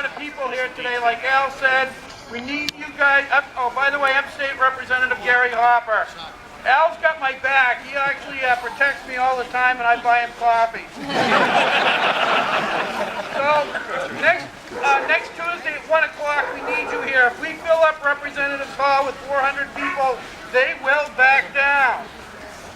amount of people here today. Like Al said, we need you guys. Oh, by the way, I'm State Representative Gary Hopper. Al's got my back. He actually protects me all the time, and I buy him coffee. So next Tuesday at 1 o'clock, we need you here. If we fill up Representatives Hall with 400 people, they will back down.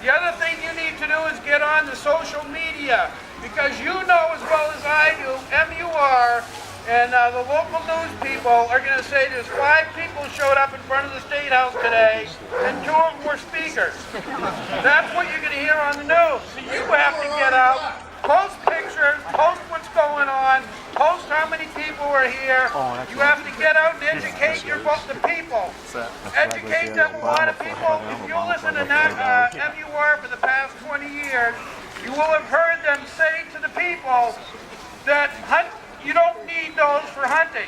The other thing you need to do is get on the social media, because you know as well as I do, MUR and the local news people are going to say there's 5 people showed up in front of the State House today, and 2 of them were speakers. That's what you're going to hear on the news. So you have to get out, post pictures, post what's going on, post how many people are here. You have to get out and educate the people. Educate them. A lot of people, if you listen to MUR for the past 20 years, you will have heard them say to the people that you don't need those for hunting.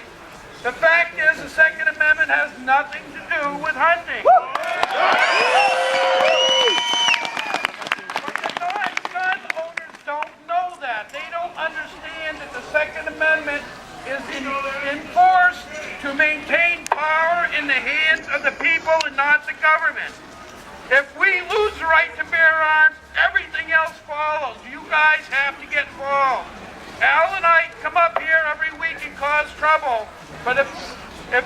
The fact is, the Second Amendment has nothing to do with hunting. But the non-gun owners don't know that. They don't understand that the Second Amendment is enforced to maintain power in the hands of the people and not the government. If we lose the right to bear arms, everything else follows. You guys have to get involved. Al and I come up here every week and cause trouble, but if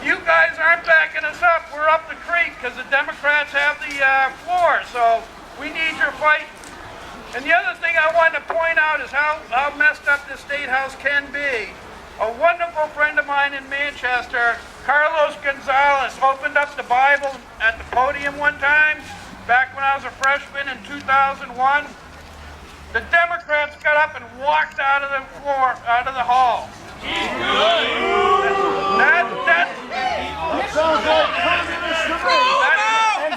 you guys aren't backing us up, we're up the creek, because the Democrats have the floor, so we need your fight. And the other thing I want to point out is how messed up the State House can be. A wonderful friend of mine in Manchester, Carlos Gonzalez, opened up the Bible at the podium one time, back when I was a freshman in 2001. The Democrats got up and walked out of the hall. And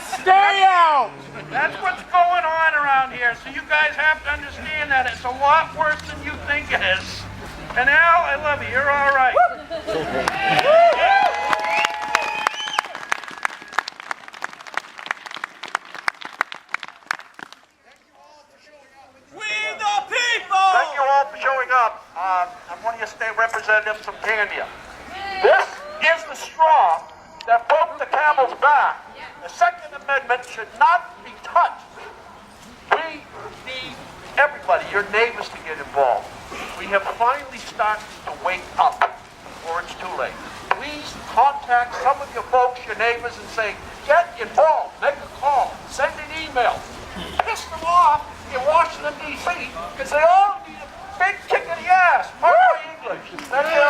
stay out! That's what's going on around here. So you guys have to understand that it's a lot worse than you think it is. And Al, I love you. You're all right. Thank you all for showing up. I'm one of your state representatives from Candia. This is the straw that broke the camel's back. The Second Amendment should not be touched. We need everybody, your neighbors, to get involved. We have finally started to wake up, or it's too late. Please contact some of your folks, your neighbors, and say, get involved, make a call, send an email. Piss them off in Washington, D.C., because they all need a big kick in the ass. Pardon my English. Thank you.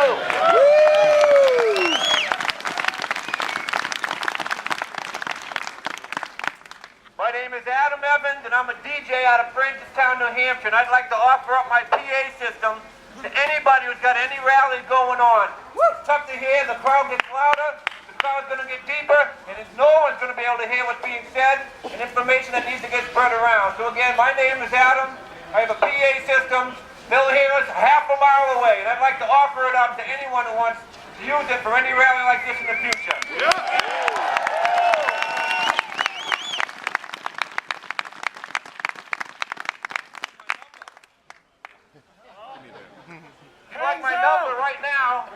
My name is Adam Evans, and I'm a DJ out of Francistown, New Hampshire, and I'd like to offer up my PA system to anybody who's got any rally going on. It's tough to hear. The crowd gets louder. The crowd's going to get deeper, and no one's going to be able to hear what's being said and information that needs to get spread around. So again, my name is Adam. I have a PA system. They'll hear us half a mile away, and I'd like to offer it up to anyone who wants to use it for any rally like this in the future. You like my number right now?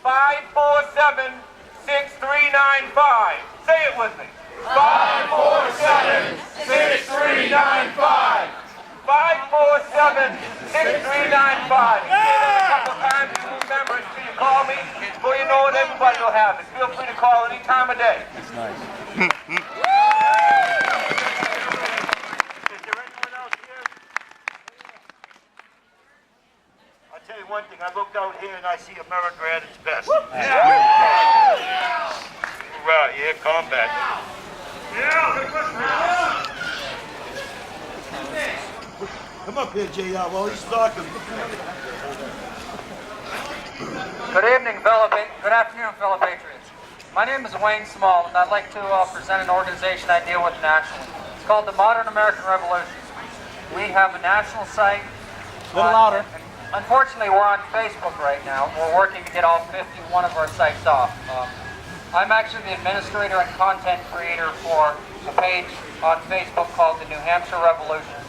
547-6395. Say it with me. 547-6395. 547-6395. You say that a couple times, you remember it, so you call me. Before you know it, everybody will have it. Feel free to call any time of day. That's nice. Is there anyone else here? I'll tell you one thing. I looked out here and I see America at its best. Right, yeah, combat. Come up here, J.R. while he's talking. Good evening, good afternoon, fellow patriots. My name is Wayne Small, and I'd like to present an organization I deal with nationally. It's called the Modern American Revolution. We have a national site. A little louder. Unfortunately, we're on Facebook right now. We're working to get all 51 of our sites off. I'm actually the administrator and content creator for a page on Facebook called the New Hampshire Revolution.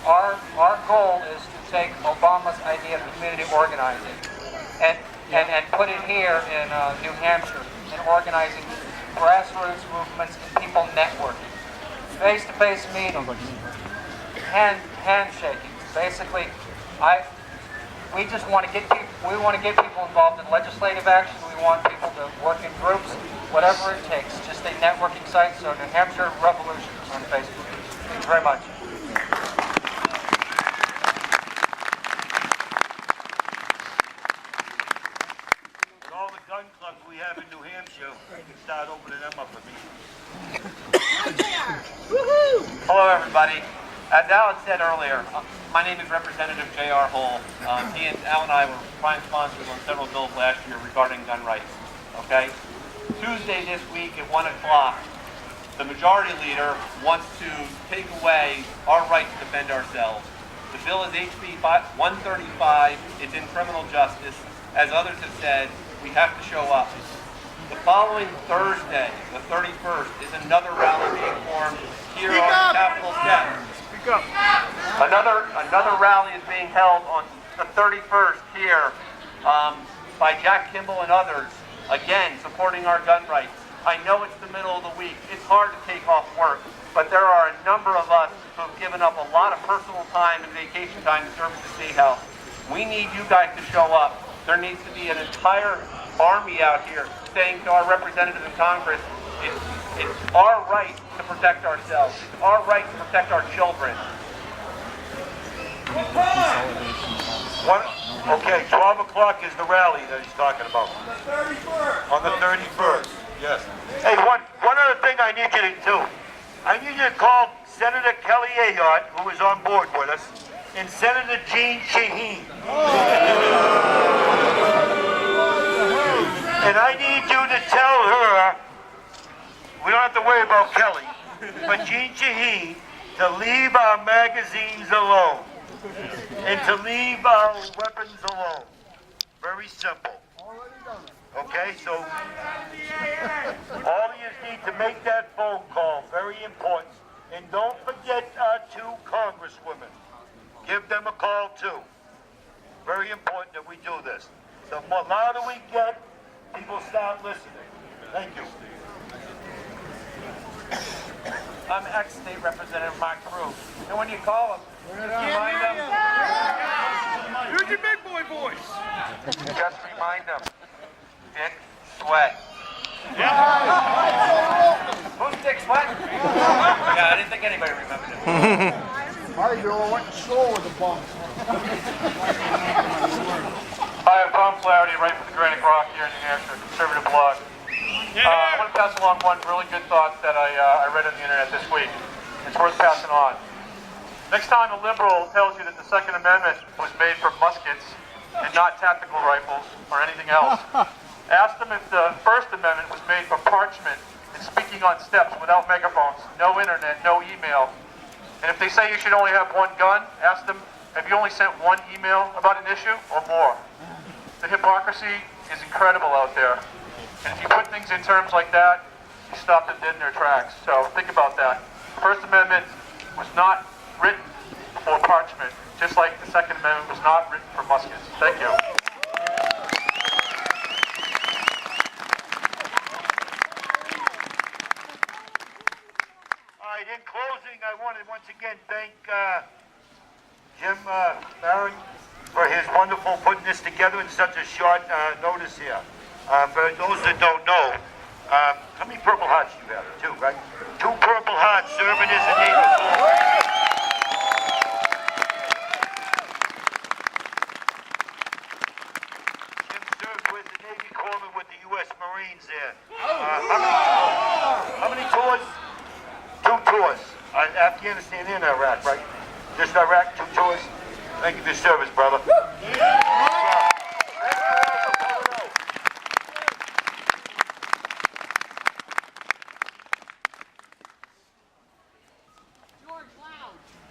Our goal is to take Obama's idea of community organizing and and put it here in New Hampshire and organizing grassroots movements and people networking. Face-to-face meetings, handshaking. Basically, we just want to get people involved in legislative action. We want people to work in groups, whatever it takes. Just a networking site. So New Hampshire Revolution on Facebook. Thank you very much. With all the gun clubs we have in New Hampshire, we can start opening them up for me. Hello, everybody. As Alan said earlier, my name is Representative J.R. Hull. He and Al and I were prime sponsors on several bills last year regarding gun rights. Okay? Tuesday this week at 1 o'clock, the majority leader wants to take away our right to defend ourselves. The bill is HB 135. It's in criminal justice. As others have said, we have to show up. The following Thursday, the 31st, is another rally being formed here on the Capitol steps. Another rally is being held on the 31st here by Jack Kimball and others, again, supporting our gun rights. I know it's the middle of the week. It's hard to take off work, but there are a number of us who have given up a lot of personal time and vacation time to serve at the State House. We need you guys to show up. There needs to be an entire army out here saying to our representatives in Congress, it's our right to protect ourselves. It's our right to protect our children. Okay, 12 o'clock is the rally that he's talking about. On the 31st, yes. Hey, one other thing I need you to do. I need you to call Senator Kelly Ayotte, who is on board with us, and Senator Jean Shaheen. And I need you to tell her, we don't have to worry about Kelly, but Jean Shaheen to leave our magazines alone and to leave our weapons alone. Very simple. Okay, so all of you need to make that phone call, very important. And don't forget our 2 congresswomen. Give them a call too. Very important that we do this. The more louder we get, people start listening. Thank you. I'm ex-state representative Mark Carew. And when you call him, just remind him. Use your big boy voice. Just remind him. Dick Sweat. Who's Dick Sweat? Yeah, I didn't think anybody remembered him. My girl went to school with a bum. Hi, I'm Tom Flaherty, right from the Granite Rock here in New Hampshire, conservative blog. I want to pass along one really good thought that I read on the internet this week. It's worth passing on. Next time a liberal tells you that the Second Amendment was made for muskets and not tactical rifles or anything else, ask them if the First Amendment was made for parchment and speaking on steps without megaphones, no internet, no email. And if they say you should only have one gun, ask them, have you only sent one email about an issue or more? The hypocrisy is incredible out there. And if you put things in terms like that, you stop them dead in their tracks. So think about that. The First Amendment was not written for parchment, just like the Second Amendment was not written for muskets. Thank you. All right, in closing, I want to once again thank Jim Barron for his wonderful putting this together in such a short notice here. For those that don't know, how many Purple Hearts do you have? 2, right? 2 Purple Hearts serving as a Navy corps. Jim served with the Navy corpsman with the U.S. Marines there. How many tours? 2 tours. Afghanistan and Iraq, right? Just Iraq, 2 tours. Thank you for your service, brother.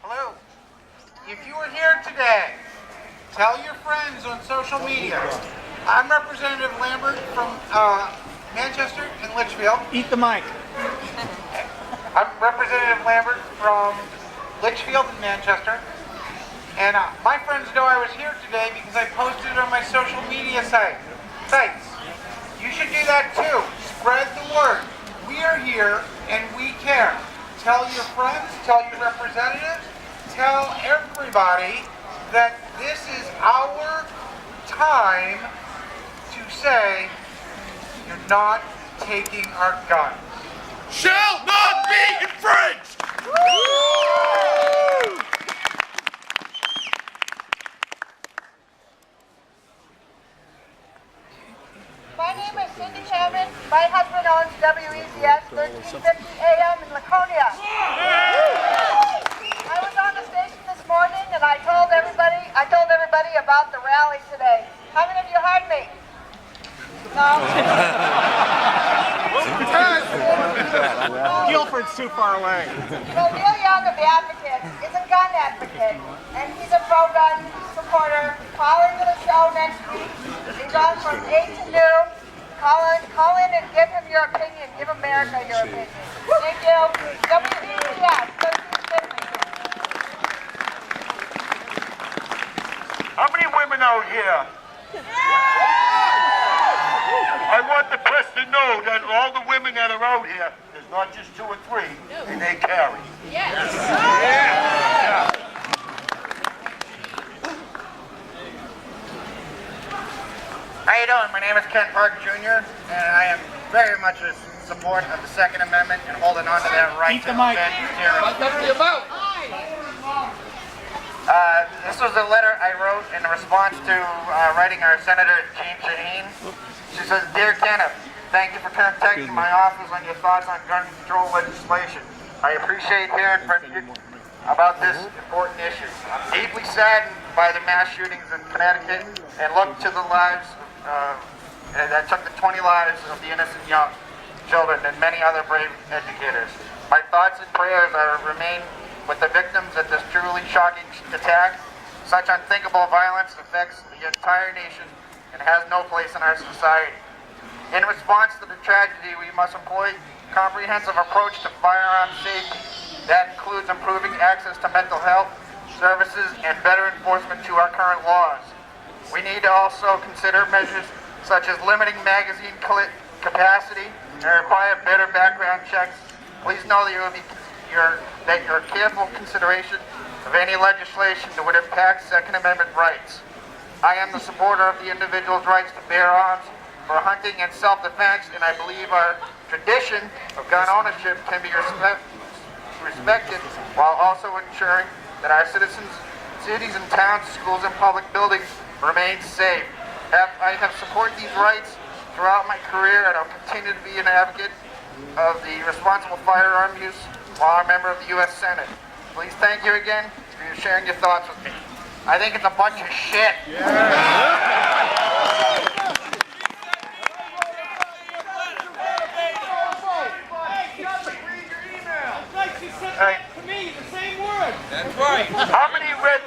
Hello. If you are here today, tell your friends on social media. I'm Representative Lambert from Manchester and Litchfield. Eat the mic. I'm Representative Lambert from Litchfield and Manchester. And my friends know I was here today because I posted it on my social media site. Thanks. You should do that too. Spread the word. We are here and we care. Tell your friends, tell your representatives, tell everybody that this is our time to say you're not taking our guns. Shall not be infringed! My name is Cindy Hammond. My husband owns WEZS 1350 AM in Laconia. I was on the station this morning and I told everybody about the rally today. How many of you heard me? No? Guilford's too far away. Well, Neil Young of the Advocates is a gun advocate, and he's a pro-gun supporter. Call into the show next week. He's on from 8 to noon. Call in and give him your opinion. Give America your opinion. Thank you. WEZS 1350. How many women out here? I want the press to know that all the women that are out here, there's not just 2 or 3, and they carry. Yes. Yeah. How you doing? My name is Ken Park Jr. and I am very much in support of the Second Amendment and holding on to that right to defend tyranny. This was a letter I wrote in response to writing our Senator Jean Shaheen. She says, "Dear Kenneth, thank you for contacting my office on your thoughts on gun control legislation. I appreciate hearing from you about this important issue. I'm deeply saddened by the mass shootings in Connecticut and look to the lives that took the 20 lives of the innocent young children and many other brave educators. My thoughts and prayers remain with the victims of this truly shocking attack. Such unthinkable violence affects the entire nation and has no place in our society. In response to the tragedy, we must employ a comprehensive approach to firearm safety. That includes improving access to mental health services and better enforcement to our current laws. We need to also consider measures such as limiting magazine capacity and require better background checks. Please know that your careful consideration of any legislation that would impact Second Amendment rights. I am the supporter of the individual's rights to bear arms for hunting and self-defense, and I believe our tradition of gun ownership can be respected while also ensuring that our citizens, cities and towns, schools and public buildings remain safe. I have supported these rights throughout my career, and I'll continue to be an advocate of the responsible firearm use while I'm a member of the U.S. Senate. Please thank you again for sharing your thoughts with me. I think it's a bunch of shit. To me, the same word. That's right. How many read